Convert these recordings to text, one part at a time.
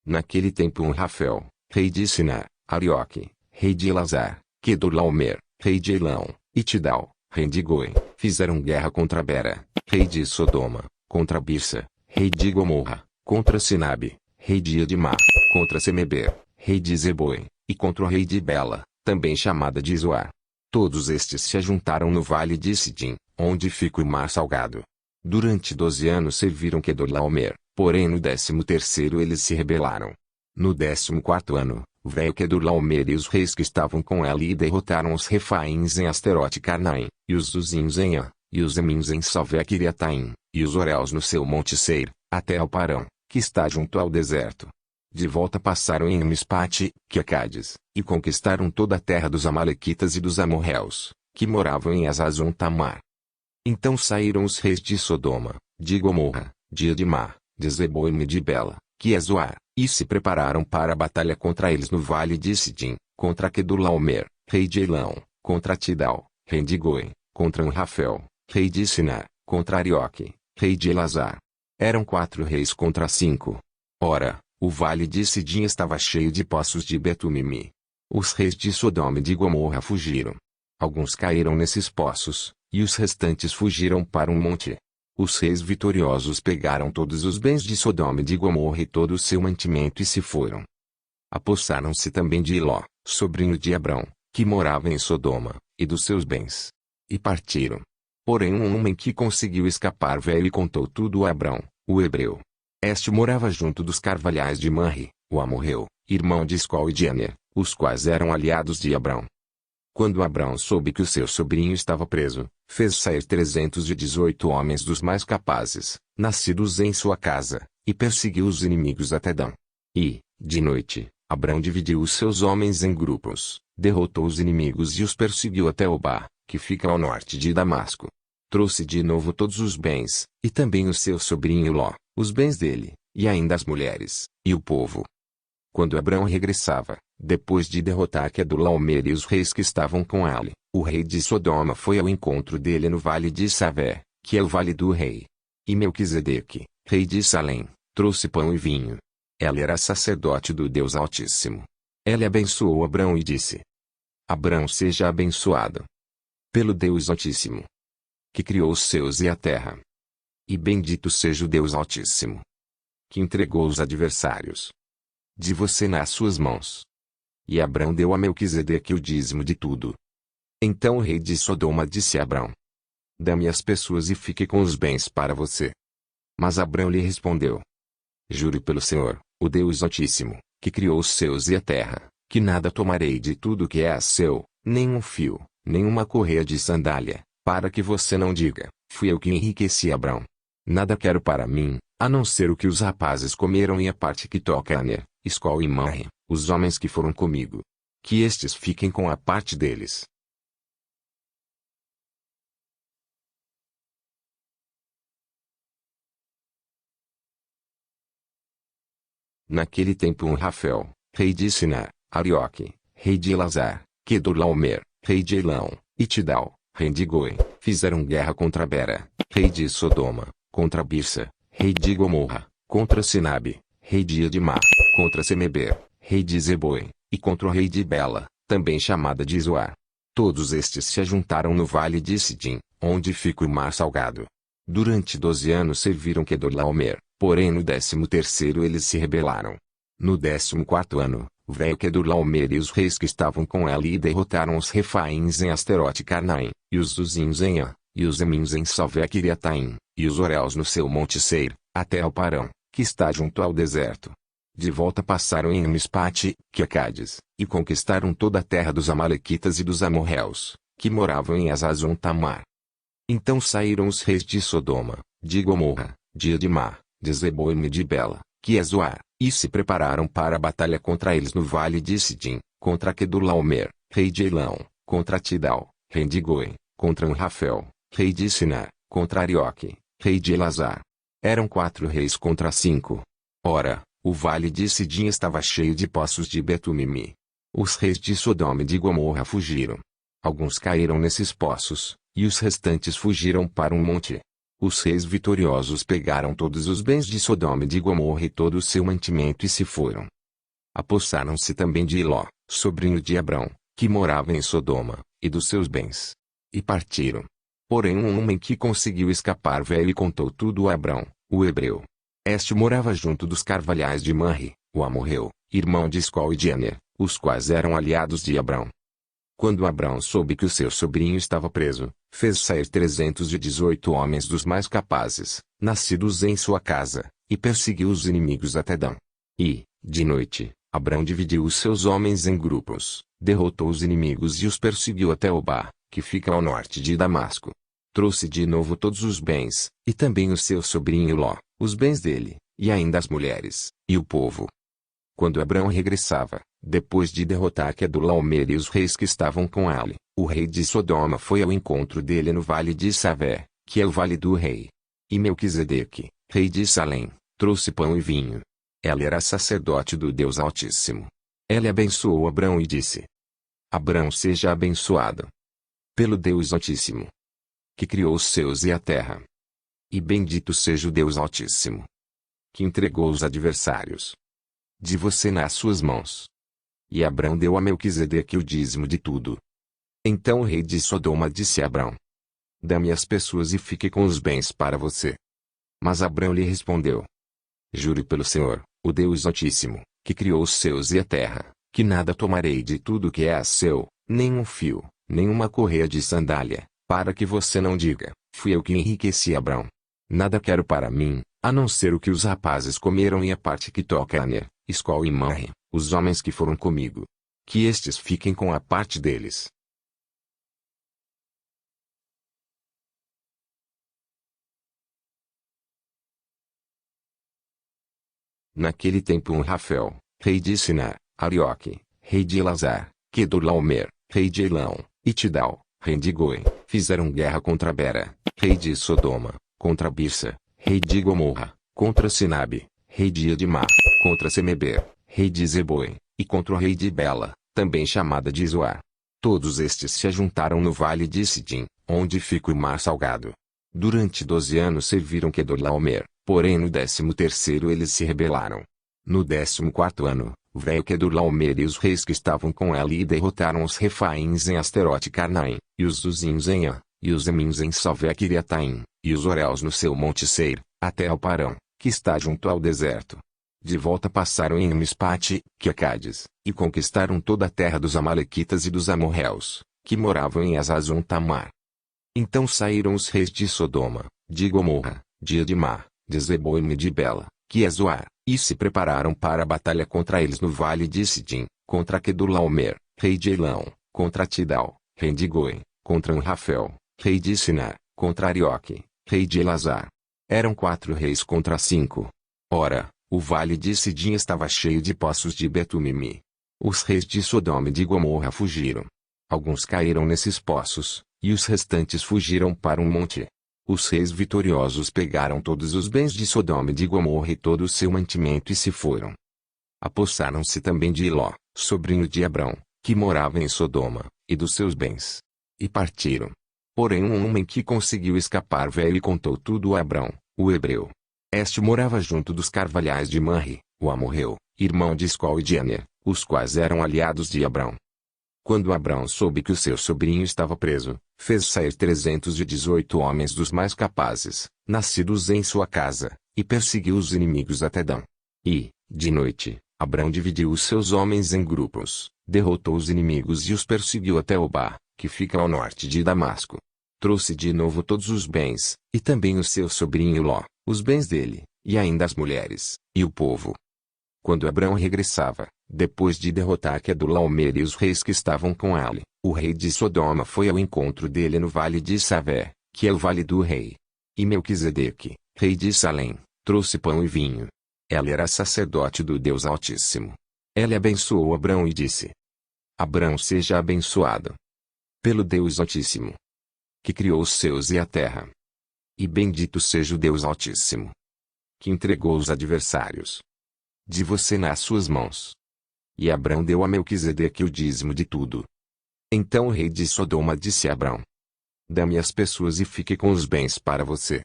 Naquele tempo Rafel, rei de Sinar, Arioque, rei de Elazar, Quedorlaomer, rei de Elão, e Tidal, rei de Goi, fizeram guerra contra Bera, rei de Sodoma, contra Birsa, rei de Gomorra, contra Sinabe, rei de Admar, contra Semeber, rei de Zeboi, e contra o rei de Bela, também chamada de Zoar. Todos estes se ajuntaram no vale de Sidim, onde fica o mar salgado. Durante 12 anos serviram Quedorlaomer, porém no 13º eles se rebelaram. No 14º ano, veio Quedorlaomer e os reis que estavam com ela e derrotaram os Refaíns em Asterote Carnaim, e os Zuzins em An, e os Emins em Salvé-Quiriataim, e os Oréus no seu monte Seir, até ao Parão, que está junto ao deserto. De volta passaram em Mispate, que é Cádiz, e conquistaram toda a terra dos Amalequitas e dos Amorreus, que moravam em Azazon Tamar. Então saíram os reis de Sodoma, de Gomorra, de Admar, de Zeboim e de Bela, que é Zoar, e se prepararam para a batalha contra eles no vale de Sidim, contra Quedorlaomer, rei de Elão, contra Tidal, rei de Goi, contra Anrafel, rei de Sinar, contra Arioque, rei de Elazar. Eram 4 reis contra 5. Ora, o vale de Sidim estava cheio de poços de betumimi. Os reis de Sodoma e de Gomorra fugiram. Alguns caíram nesses poços, e os restantes fugiram para um monte. Os reis vitoriosos pegaram todos os bens de Sodoma e de Gomorra e todo o seu mantimento e se foram. Apossaram-se também de Ló, sobrinho de Abrão, que morava em Sodoma, e dos seus bens. E partiram. Porém um homem que conseguiu escapar veio e contou tudo a Abrão, o hebreu. Este morava junto dos carvalhais de Manre, o amorreu, irmão de Escol e de Aner, os quais eram aliados de Abrão. Quando Abrão soube que o seu sobrinho estava preso, fez sair 318 homens dos mais capazes, nascidos em sua casa, e perseguiu os inimigos até Dan. E, de noite, Abrão dividiu os seus homens em grupos, derrotou os inimigos e os perseguiu até Obá, que fica ao norte de Damasco. Trouxe de novo todos os bens, e também o seu sobrinho Ló, os bens dele, e ainda as mulheres, e o povo. Quando Abrão regressava, depois de derrotar Quedorlaomer e os reis que estavam com ele, o rei de Sodoma foi ao encontro dele no vale de Savé, que é o vale do rei. E Melquisedeque, rei de Salém, trouxe pão e vinho. Ele era sacerdote do Deus Altíssimo. Ele abençoou Abrão e disse: Abrão seja abençoado pelo Deus Altíssimo, que criou os céus e a terra. E bendito seja o Deus Altíssimo, que entregou os adversários de você nas suas mãos. E Abrão deu a Melquisedeque o dízimo de tudo. Então o rei de Sodoma disse a Abrão: Dá-me as pessoas e fique com os bens para você. Mas Abrão lhe respondeu: Juro pelo Senhor, o Deus Altíssimo, que criou os céus e a terra, que nada tomarei de tudo que é seu, nem um fio, nem uma correia de sandália, para que você não diga: fui eu que enriqueci Abrão. Nada quero para mim, a não ser o que os rapazes comeram e a parte que toca a Aner, Escol e Manre, os homens que foram comigo. Que estes fiquem com a parte deles. Naquele tempo Rafel, rei de Sinar, Arioque, rei de Elazar, Quedorlaomer, rei de Elão, e Tidal, rei de Goi, fizeram guerra contra Bera, rei de Sodoma, contra Birsa, rei de Gomorra, contra Sinabe, rei de Admar, contra Semeber, rei de Zeboi, e contra o rei de Bela, também chamada de Zoar. Todos estes se ajuntaram no vale de Sidim, onde fica o mar salgado. Durante 12 anos serviram Quedorlaomer, porém no 13º eles se rebelaram. No 14º ano, veio Quedorlaomer e os reis que estavam com ela e derrotaram os Refaíns em Asterote Carnaim, e os Zuzins em An, e os Emins em Salvé-Quiriataim, e os Oréus no seu monte Seir, até ao Parão, que está junto ao deserto. De volta passaram em Mispate, que é Cádiz, e conquistaram toda a terra dos Amalequitas e dos Amorreus, que moravam em Azazon Tamar. Então saíram os reis de Sodoma, de Gomorra, de Admar, de Zeboim e de Bela, que é Zoar, e se prepararam para a batalha contra eles no vale de Sidim, contra Quedorlaomer, rei de Elão, contra Tidal, rei de Goi, contra Anrafel, rei de Sinar, contra Arioque, rei de Elazar. Eram 4 reis contra 5. Ora, o vale de Sidim estava cheio de poços de betumimi. Os reis de Sodoma e de Gomorra fugiram. Alguns caíram nesses poços, e os restantes fugiram para um monte. Os reis vitoriosos pegaram todos os bens de Sodoma e de Gomorra e todo o seu mantimento e se foram. Apossaram-se também de Ló, sobrinho de Abrão, que morava em Sodoma, e dos seus bens. E partiram. Porém um homem que conseguiu escapar veio e contou tudo a Abrão, o hebreu. Este morava junto dos carvalhais de Manre, o amorreu, irmão de Escol e de Aner, os quais eram aliados de Abrão. Quando Abrão soube que o seu sobrinho estava preso, fez sair 318 homens dos mais capazes, nascidos em sua casa, e perseguiu os inimigos até Dan. E, de noite, Abrão dividiu os seus homens em grupos, derrotou os inimigos e os perseguiu até Obá, que fica ao norte de Damasco. Trouxe de novo todos os bens, e também o seu sobrinho Ló, os bens dele, e ainda as mulheres, e o povo. Quando Abrão regressava, depois de derrotar Quedorlaomer e os reis que estavam com ele, o rei de Sodoma foi ao encontro dele no vale de Savé, que é o vale do rei. E Melquisedeque, rei de Salém, trouxe pão e vinho. Ele era sacerdote do Deus Altíssimo. Ele abençoou Abrão e disse: Abrão seja abençoado pelo Deus Altíssimo, que criou os céus e a terra. E bendito seja o Deus Altíssimo, que entregou os adversários de você nas suas mãos. E Abrão deu a Melquisedeque o dízimo de tudo. Então o rei de Sodoma disse a Abrão: Dá-me as pessoas e fique com os bens para você. Mas Abrão lhe respondeu: Jure pelo Senhor, o Deus Altíssimo, que criou os céus e a terra, que nada tomarei de tudo que é seu, nem um fio, nem uma correia de sandália, para que você não diga: fui eu que enriqueci Abrão. Nada quero para mim, a não ser o que os rapazes comeram e a parte que toca a Aner, Escol e Manre, os homens que foram comigo. Que estes fiquem com a parte deles. Naquele tempo Rafael, rei de Sinar, Arioque, rei de Elazar, Quedorlaomer, rei de Elão, e Tidal, rei de Goi, fizeram guerra contra Bera, rei de Sodoma, contra Birsa, rei de Gomorra, contra Sinabe, rei de Edmar, contra Semeber, rei de Zeboi, e contra o rei de Bela, também chamada de Zoar. Todos estes se ajuntaram no vale de Sidim, onde fica o mar salgado. Durante 12 anos serviram Quedorlaomer, porém no 13º eles se rebelaram. No 14º ano, veio Quedorlaomer e os reis que estavam com ele e derrotaram os Refaíns em Asterote Carnaim, e os Zuzins em An, e os Emins em Salvé-Quiriataim, e os Oréus no seu monte Seir, até ao Parão, que está junto ao deserto. De volta passaram em Mispate, que é Cádiz, e conquistaram toda a terra dos Amalequitas e dos Amorreus, que moravam em Azazon Tamar. Então saíram os reis de Sodoma, de Gomorra, de Edmar, de Zeboim e de Bela, que é Zoar, e se prepararam para a batalha contra eles no vale de Sidim, contra Quedorlaomer, rei de Elão, contra Tidal, rei de Goi, contra Anrafel, rei de Sinar, contra Arioque, rei de Elazar. Eram 4 reis contra 5. Ora, o vale de Sidim estava cheio de poços de betumimi. Os reis de Sodoma e de Gomorra fugiram. Alguns caíram nesses poços, e os restantes fugiram para um monte. Os reis vitoriosos pegaram todos os bens de Sodoma e de Gomorra e todo o seu mantimento e se foram. Apossaram-se também de Ló, sobrinho de Abrão, que morava em Sodoma, e dos seus bens. E partiram. Porém um homem que conseguiu escapar veio e contou tudo a Abrão, o hebreu. Este morava junto dos carvalhais de Manre, o amorreu, irmão de Escol e de Aner, os quais eram aliados de Abrão. Quando Abrão soube que o seu sobrinho estava preso, fez sair 318 homens dos mais capazes, nascidos em sua casa, e perseguiu os inimigos até Dan. E, de noite, Abrão dividiu os seus homens em grupos, derrotou os inimigos e os perseguiu até Obá, que fica ao norte de Damasco. Trouxe de novo todos os bens, e também o seu sobrinho Ló, os bens dele, e ainda as mulheres, e o povo. Quando Abrão regressava, depois de derrotar Quedorlaomer e os reis que estavam com ele, o rei de Sodoma foi ao encontro dele no vale de Savé, que é o vale do rei. E Melquisedeque, rei de Salém, trouxe pão e vinho. Ele era sacerdote do Deus Altíssimo. Ele abençoou Abrão e disse: Abrão seja abençoado pelo Deus Altíssimo, que criou os céus e a terra. E bendito seja o Deus Altíssimo, que entregou os adversários de você nas suas mãos. E Abrão deu a Melquisedeque o dízimo de tudo. Então o rei de Sodoma disse a Abrão: Dá-me as pessoas e fique com os bens para você.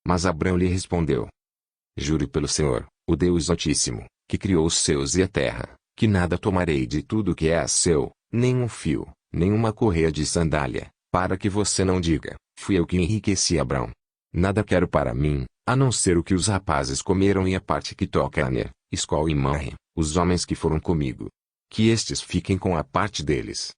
Mas Abrão lhe respondeu: Juro pelo Senhor, o Deus Altíssimo, que criou os céus e a terra, que nada tomarei de tudo que é seu, nem um fio, nem uma correia de sandália, para que você não diga, fui eu que enriqueci Abrão. Nada quero para mim, a não ser o que os rapazes comeram e a parte que toca a Aner, Escol e Manre, os homens que foram comigo. Que estes fiquem com a parte deles,